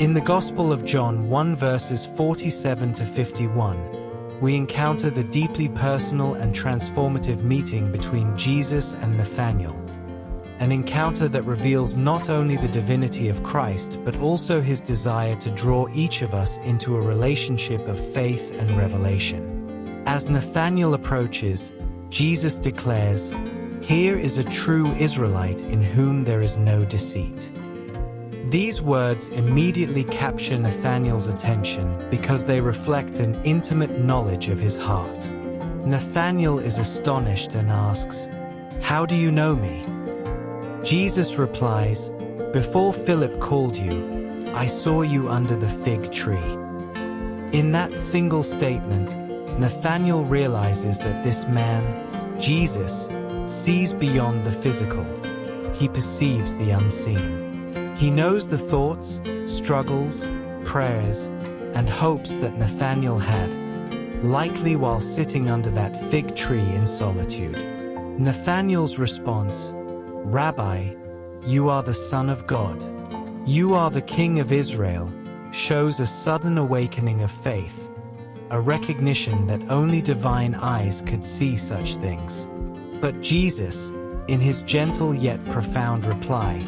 In the Gospel of John 1 verses 47 to 51, we encounter the deeply personal and transformative meeting between Jesus and Nathanael, an encounter that reveals not only the divinity of Christ but also his desire to draw each of us into a relationship of faith and revelation. As Nathanael approaches, Jesus declares, "Here is a true Israelite in whom there is no deceit." These words immediately capture Nathanael's attention because they reflect an intimate knowledge of his heart. Nathanael is astonished and asks, "How do you know me?" Jesus replies, "Before Philip called you, I saw you under the fig tree." In that single statement, Nathanael realizes that this man, Jesus, sees beyond the physical. He perceives the unseen. He knows the thoughts, struggles, prayers, and hopes that Nathanael had, likely while sitting under that fig tree in solitude. Nathanael's response, "Rabbi, you are the Son of God. You are the King of Israel," shows a sudden awakening of faith, a recognition that only divine eyes could see such things. But Jesus, in his gentle yet profound reply,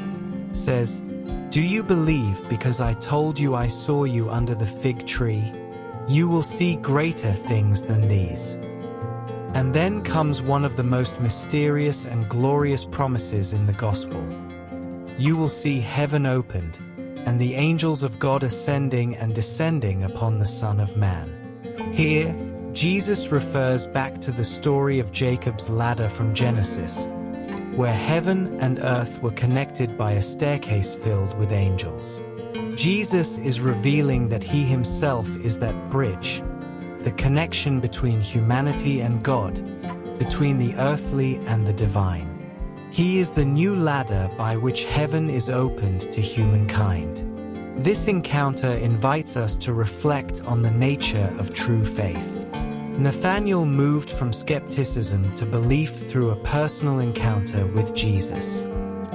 says, "Do you believe because I told you I saw you under the fig tree? You will see greater things than these." And then comes one of the most mysterious and glorious promises in the Gospel. You will see heaven opened, and the angels of God ascending and descending upon the Son of Man. Here, Jesus refers back to the story of Jacob's ladder from Genesis, where heaven and earth were connected by a staircase filled with angels. Jesus is revealing that he himself is that bridge, the connection between humanity and God, between the earthly and the divine. He is the new ladder by which heaven is opened to humankind. This encounter invites us to reflect on the nature of true faith. Nathanael moved from skepticism to belief through a personal encounter with Jesus.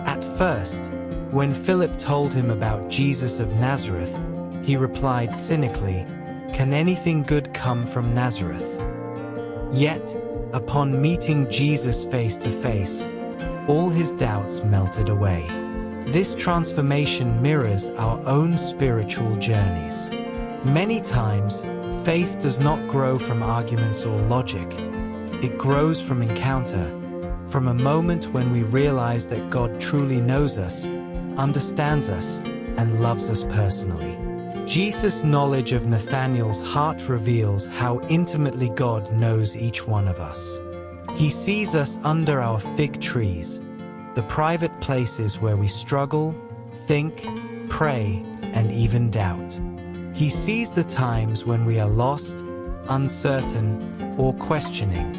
At first, when Philip told him about Jesus of Nazareth, he replied cynically, "Can anything good come from Nazareth?" Yet, upon meeting Jesus face to face, all his doubts melted away. This transformation mirrors our own spiritual journeys. Many times, faith does not grow from arguments or logic. It grows from encounter, from a moment when we realize that God truly knows us, understands us, and loves us personally. Jesus' knowledge of Nathanael's heart reveals how intimately God knows each one of us. He sees us under our fig trees, the private places where we struggle, think, pray, and even doubt. He sees the times when we are lost, uncertain, or questioning,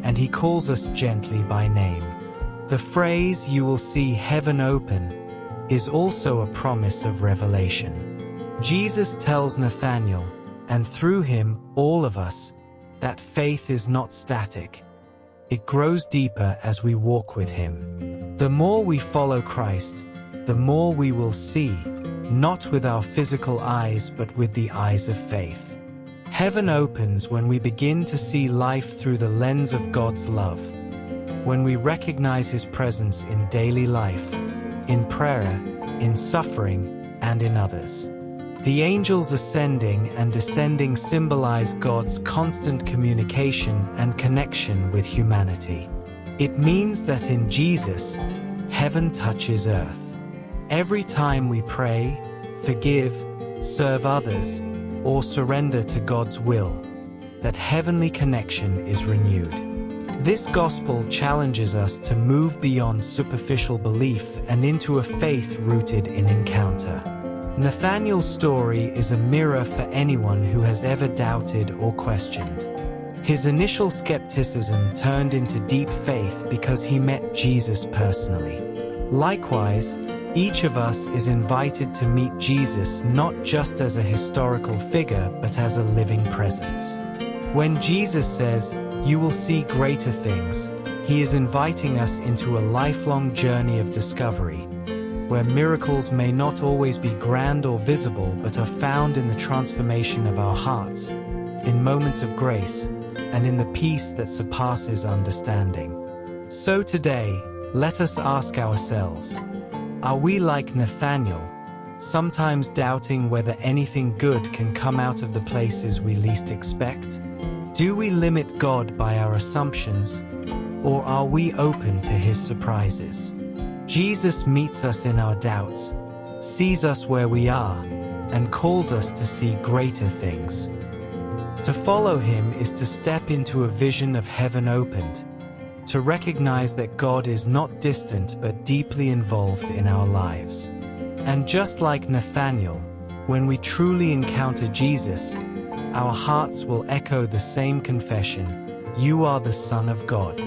and he calls us gently by name. The phrase, "You will see heaven open," is also a promise of revelation. Jesus tells Nathanael, and through him all of us, that faith is not static. It grows deeper as we walk with him. The more we follow Christ, the more we will see, not with our physical eyes but with the eyes of faith. Heaven opens when we begin to see life through the lens of God's love, when we recognize his presence in daily life, in prayer, in suffering, and in others. The angels ascending and descending symbolize God's constant communication and connection with humanity. It means that in Jesus, heaven touches earth. Every time we pray, forgive, serve others, or surrender to God's will, that heavenly connection is renewed. This gospel challenges us to move beyond superficial belief and into a faith rooted in encounter. Nathanael's story is a mirror for anyone who has ever doubted or questioned. His initial skepticism turned into deep faith because he met Jesus personally. Likewise, each of us is invited to meet Jesus not just as a historical figure but as a living presence. When Jesus says, "You will see greater things," he is inviting us into a lifelong journey of discovery, where miracles may not always be grand or visible but are found in the transformation of our hearts, in moments of grace, and in the peace that surpasses understanding. So today, let us ask ourselves, are we like Nathanael, sometimes doubting whether anything good can come out of the places we least expect? Do we limit God by our assumptions, or are we open to His surprises? Jesus meets us in our doubts, sees us where we are, and calls us to see greater things. To follow Him is to step into a vision of heaven opened, to recognize that God is not distant but deeply involved in our lives. And just like Nathanael, when we truly encounter Jesus, our hearts will echo the same confession: "You are the Son of God.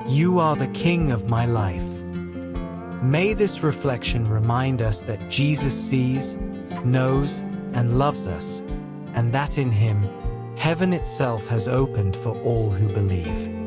You are the King of my life." May this reflection remind us that Jesus sees, knows, and loves us, and that in Him, heaven itself has opened for all who believe.